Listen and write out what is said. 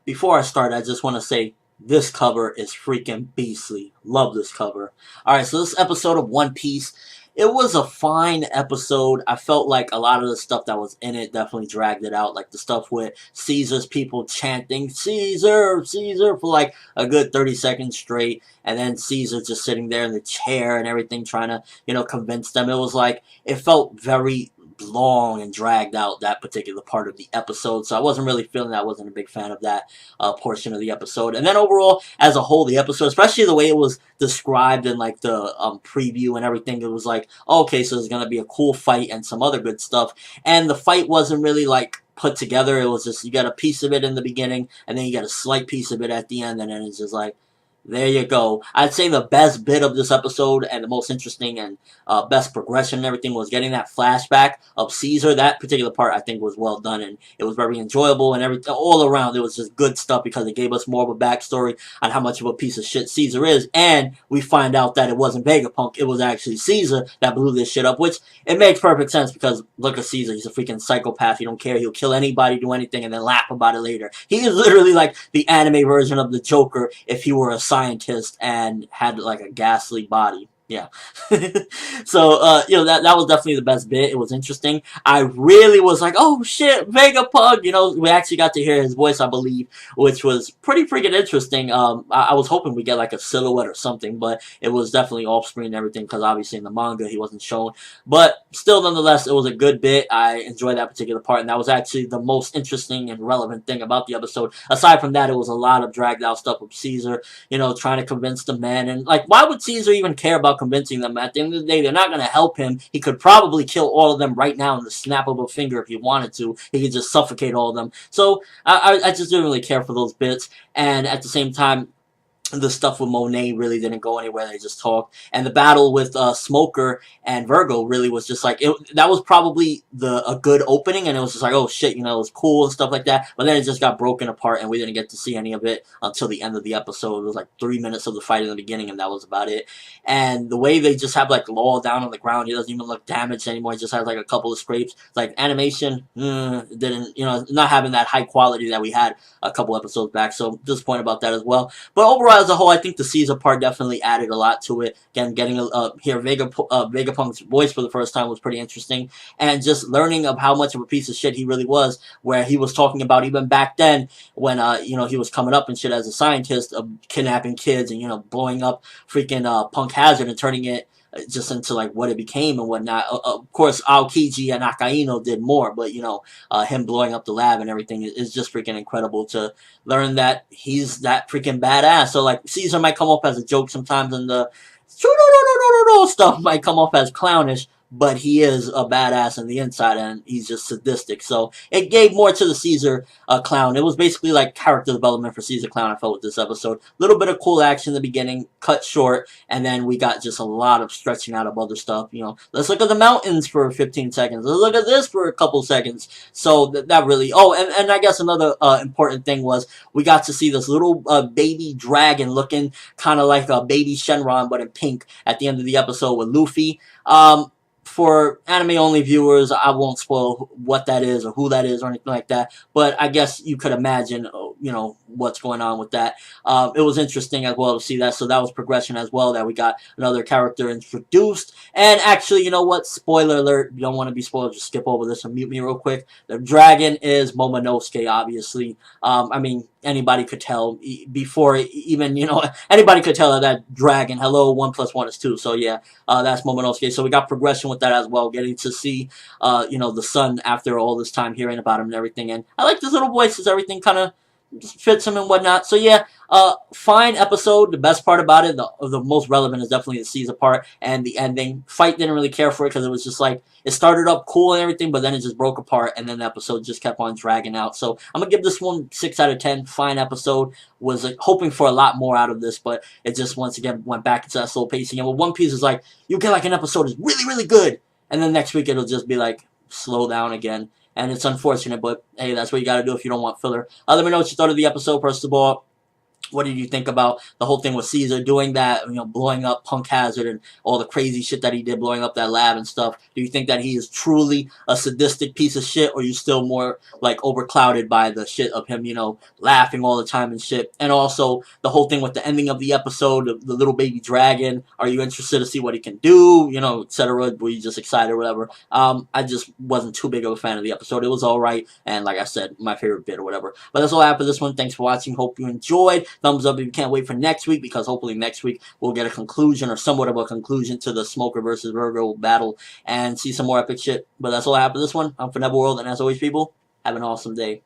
before I start, I just want to say this cover is freaking beastly. Love this cover. Alright, so this episode of One Piece, it was a fine episode. I felt like a lot of the stuff that was in it definitely dragged it out. Like the stuff with Caesar's people chanting, Caesar, Caesar, for like a good 30 seconds straight. And then Caesar just sitting there in the chair and everything trying to, convince them. It was like, it felt very long and dragged out, that particular part of the episode, so I wasn't really feeling that. I wasn't a big fan of that portion of the episode. And then overall, as a whole, the episode, especially the way it was described in like the preview and everything, it was like, okay, so there's gonna be a cool fight and some other good stuff. And the fight wasn't really like put together. It was just, you got a piece of it in the beginning and then you got a slight piece of it at the end, and then it's just like, there you go. I'd say the best bit of this episode and the most interesting and best progression and everything was getting that flashback of Caesar. That particular part I think was well done, and it was very enjoyable and everything all around. It was just good stuff because it gave us more of a backstory on how much of a piece of shit Caesar is, and we find out that it wasn't Vegapunk, it was actually Caesar that blew this shit up, which it makes perfect sense because look at Caesar. He's a freaking psychopath. He don't care. He'll kill anybody, do anything, and then laugh about it later. He is literally like the anime version of the Joker if he were a scientist and had like a ghastly body. Yeah. So, that was definitely the best bit. It was interesting. I really was like, oh shit, Vegapunk! We actually got to hear his voice, I believe, which was pretty freaking interesting. I was hoping we get like a silhouette or something, but it was definitely off screen and everything, because obviously in the manga he wasn't shown. But still, nonetheless, it was a good bit. I enjoyed that particular part, and that was actually the most interesting and relevant thing about the episode. Aside from that, it was a lot of dragged out stuff with Caesar, trying to convince the men. And like, why would Caesar even care about convincing them? At the end of the day, they're not going to help him. He could probably kill all of them right now in the snap of a finger if he wanted to. He could just suffocate all of them. So I just didn't really care for those bits. And at the same time, the stuff with Monet really didn't go anywhere. They just talked. And the battle with Smoker and Vergo really was just like, that was probably a good opening, and it was just like, oh shit, it was cool and stuff like that. But then it just got broken apart, and we didn't get to see any of it until the end of the episode. It was like 3 minutes of the fight in the beginning, and that was about it. And the way they just have like Law down on the ground, he doesn't even look damaged anymore. He just has like a couple of scrapes. Like animation, didn't, not having that high quality that we had a couple episodes back. So disappointed about that as well. But overall, as a whole, I think the Caesar part definitely added a lot to it. Again, getting hear Vegapunk's voice for the first time was pretty interesting, and just learning of how much of a piece of shit he really was, where he was talking about even back then when he was coming up and shit as a scientist of kidnapping kids and blowing up freaking Punk Hazard and turning it just into like what it became and whatnot. Of course, Aokiji and Akaino did more, but him blowing up the lab and everything is just freaking incredible to learn that he's that freaking badass. So like Caesar might come off as a joke sometimes, and the stuff might come off as clownish, but he is a badass on the inside, and he's just sadistic. So it gave more to the Caesar clown. It was basically like character development for Caesar Clown, I felt, with this episode. A little bit of cool action in the beginning, cut short, and then we got just a lot of stretching out of other stuff. Let's look at the mountains for 15 seconds. Let's look at this for a couple seconds. So that really... Oh, and I guess another important thing was we got to see this little baby dragon looking kind of like a baby Shenron, but in pink, at the end of the episode with Luffy. For anime-only viewers, I won't spoil what that is or who that is or anything like that, but I guess you could imagine, what's going on with that. It was interesting as well to see that, so that was progression as well, that we got another character introduced. And actually, you know what? Spoiler alert, you don't want to be spoiled, just skip over this and mute me real quick. The dragon is Momonosuke, obviously. I mean, anybody could tell before even, anybody could tell that dragon, hello, 1 + 1 is 2. So yeah, that's Momonosuke. So we got progression with that as well, getting to see, the son after all this time, hearing about him and everything. And I like his little voices, everything kind of fits him and whatnot. So yeah, fine episode. The best part about it, the most relevant, is definitely the Caesar part and the ending. Fight, didn't really care for it because it was just like, it started up cool and everything, but then it just broke apart, and then the episode just kept on dragging out. So I'm gonna give this one 6 out of 10. Fine episode. Was hoping for a lot more out of this, but it just once again went back into that slow pacing. And with One Piece, is like, you get like an episode is really, really good, and then next week it'll just be like slow down again. And it's unfortunate, but hey, that's what you gotta do if you don't want filler. Let me know what you thought of the episode. First of all, What did you think about the whole thing with Caesar doing that, blowing up Punk Hazard and all the crazy shit that he did, blowing up that lab and stuff? Do you think that he is truly a sadistic piece of shit, or are you still more like overclouded by the shit of him, laughing all the time and shit? And also the whole thing with the ending of the episode, the little baby dragon. Are you interested to see what he can do, etc.? Were you just excited or whatever? I just wasn't too big of a fan of the episode. It was alright, and like I said, my favorite bit or whatever. But that's all I have for this one. Thanks for watching. Hope you enjoyed. Thumbs up if you can't wait for next week, because hopefully next week we'll get a conclusion, or somewhat of a conclusion, to the Smoker versus Vergo battle and see some more epic shit. But that's all I have for this one. I'm for World, and as always, people, have an awesome day.